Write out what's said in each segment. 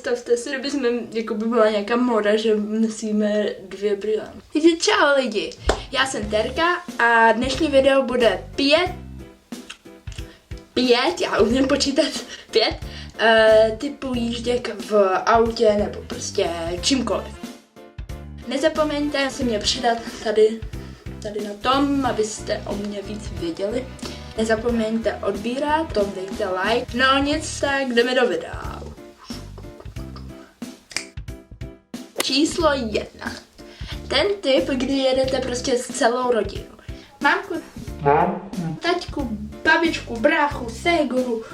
představte si, kdyby jsme, jako by byla nějaká moda, že nosíme 2 brýle. Takže čau lidi, já jsem Terka a dnešní video bude 5, já umím počítat 5 typů jížděk v autě nebo prostě čímkoliv. Nezapomeňte si mě přidat tady na tom, abyste o mě víc věděli. Nezapomeňte odbírat, tom dejte like. No nic, tak jdeme do videa. Číslo 1. Ten typ, kdy jedete prostě s celou rodinou. Mámku, taťku, babičku, bráchu, séguru,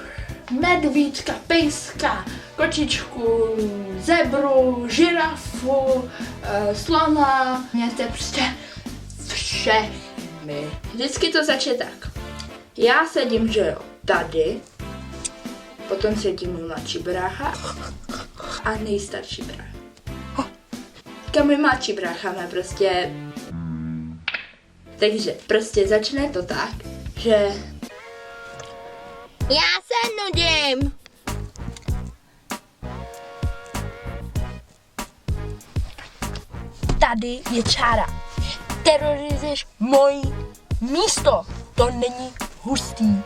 medvídka, pejska, kočičku, zebru, žirafu, slona. Mějte prostě všechny. Vždycky to začne tak. Já sedím, že jo, tady, potom sedí můj mladší brácha a nejstarší brácha. Můj mladší brácha má prostě... Takže prostě začne to tak, že... Já se nudím! Tady je čára. Terorizuješ moje místo. To není hustý.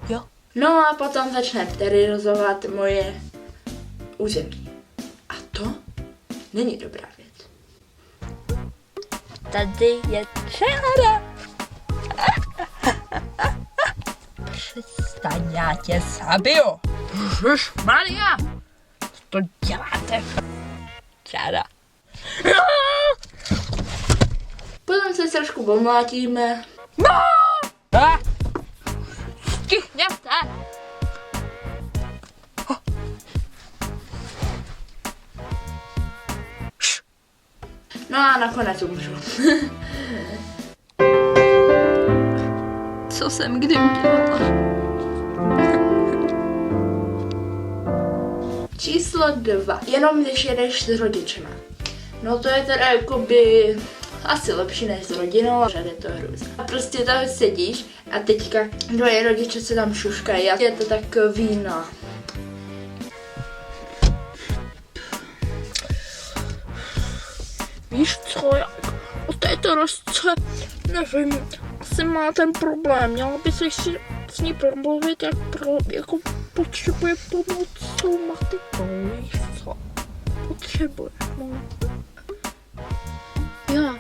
Jo? No a potom začne terorizovat moje území. A to není dobrá věc. Tady je čára. Přestaň, já tě zabiju. Ježišmarja, co to děláte? Čára. Potom se trošku pomlátíme. Stihněte! No a nakonec umřu. Co jsem kdy udělala? Číslo 2. Jenom když jedeš s rodičema. No to je teda jakoby asi lepší než s rodinou, ale je to hrůza. A prostě tam sedíš a teďka 2 rodiče se tam šuškají a je to takový, no. Víš co, jak o této rozce, nevím, asi má ten problém, měla by si s ní promluvit, jako potřebuje pomoc s tou matikou, víš co, potřebuje, no. Já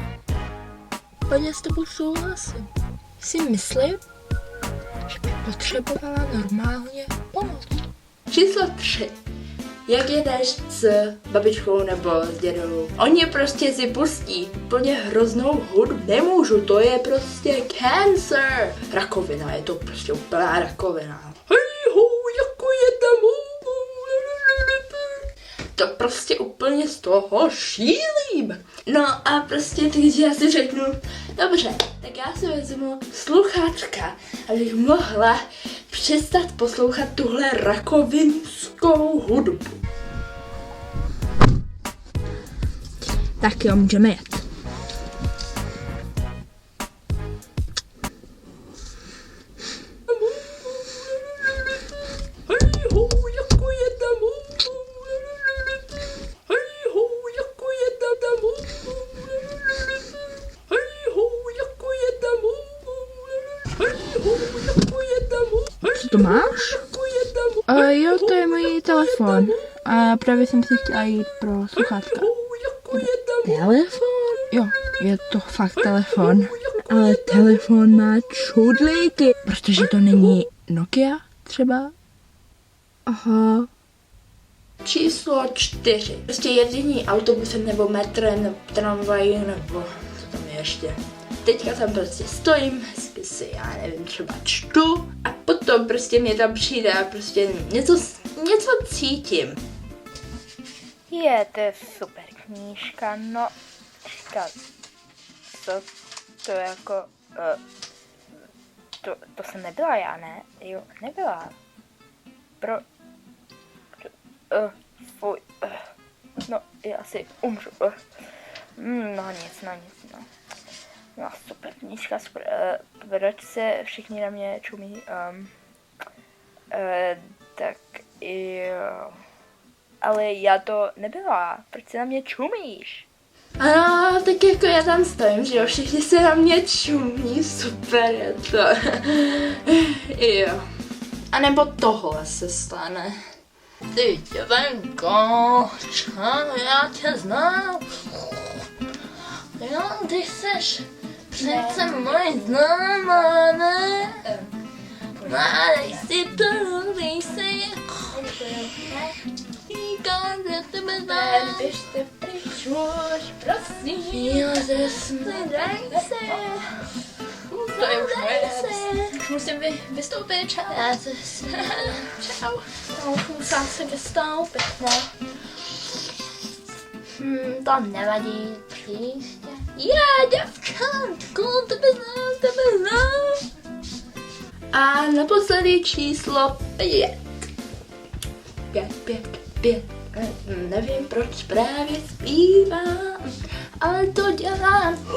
úplně s tebou souhlasím. Si myslím, že by potřebovala normálně pomoc. Číslo 3. Jak jedeš s babičkou nebo s dědou? Oni prostě si pustí úplně hroznou hudbu. Nemůžu, to je prostě cancer. Rakovina, je to prostě úplná rakovina. Hej ho, jako je tam. To prostě úplně z toho šílím. No a prostě když já si řeknu, dobře, tak já si vezmu sluchátka, abych mohla přestat poslouchat tuhle rakovinskou hudbu. Tak jo, můžeme jet. Co to máš? Jo, to je můj telefon. A právě jsem si chtěla jít pro sluchátka. Telefon? Jo, je to fakt telefon. Ale telefon má čudlíky. Protože to není Nokia třeba? Aha. Číslo 4. Prostě jedění autobusem nebo metrem, nebo tramvají, nebo co tam je ještě. Teďka tam prostě stojím, si já nevím, třeba čtu a potom prostě mě tam přijde a prostě něco cítím. Je, to je super knížka, no, říkat, co to jako, to jsem nebyla já, ne? Jo, nebyla. Fuj, no, já si umřu, no nic. No super knížka, super, proč se všichni na mě čumí, tak Jo. Ale já to nebyla. Proč se na mě čumíš? Ano, tak jako já tam stojím, že jo, všichni se na mě čumí, super je to. Jo. A nebo tohle se stane. Ty tě venko, já tě znám. Jo, ty seš přece můj známá, ne? Dej si to, dej si. Říkám, že tebe znám. Běžte pryč už, prosím. Jo, zesně, dej se. To je už moje. Už musím vystoupit, čau. Já se čau. No, už musím se vystoupit, no. To nevadí, příště. Já, děvčátko, tebe znám. A naposledy číslo 5. 5. Nevím, proč právě zpívám, ale to dělám.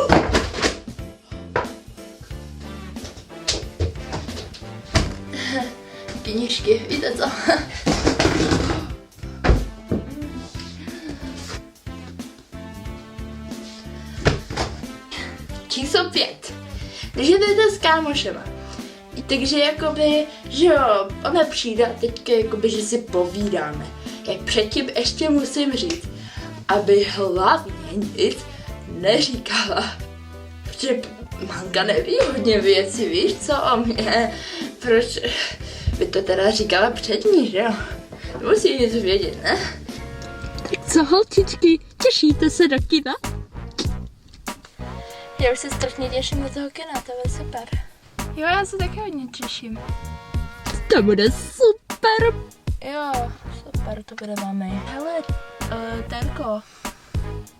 Knížky, víte co? Číslo 5. Když jdete s kámošema, takže jakoby, že jo, ona přijde a teďka jakoby, že si povídáme. Jak předtím ještě musím říct, aby hlavně nic neříkala. Protože mamka neví hodně věcí, víš co o mě? Proč by to teda říkala před ní, že jo? Musí nic vědět, ne? Tak co, holčičky, těšíte se do kina? Já už se strašně těším do toho kina, to bude super. Jo, já se taky hodně těším. To bude super. Jo, super, to bude mami. Hele, Terko,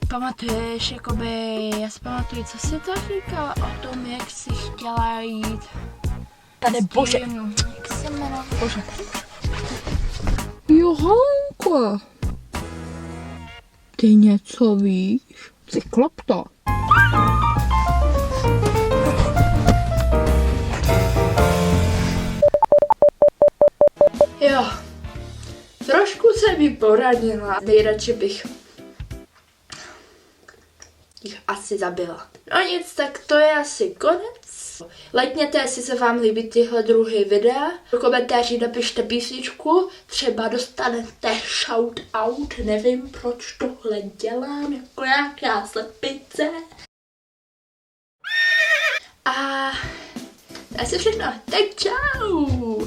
pamatuješ, jakoby, já si pamatuju, co jsi to říkala o tom, jak jsi chtěla jít. Pane bože. Jak se jmenovala? Bože. Johanko, ty něco víš? Cyklop to. Jo, trošku se mi poradila. Nejradši bych jich asi zabila. No nic, tak to je asi konec. Lajkněte, jestli se vám líbí tyhle druhy videa. Do komentáří napište písničku, třeba dostanete shoutout, nevím proč tohle dělám, jako nějaká slepice. A to je asi všechno, tak čau!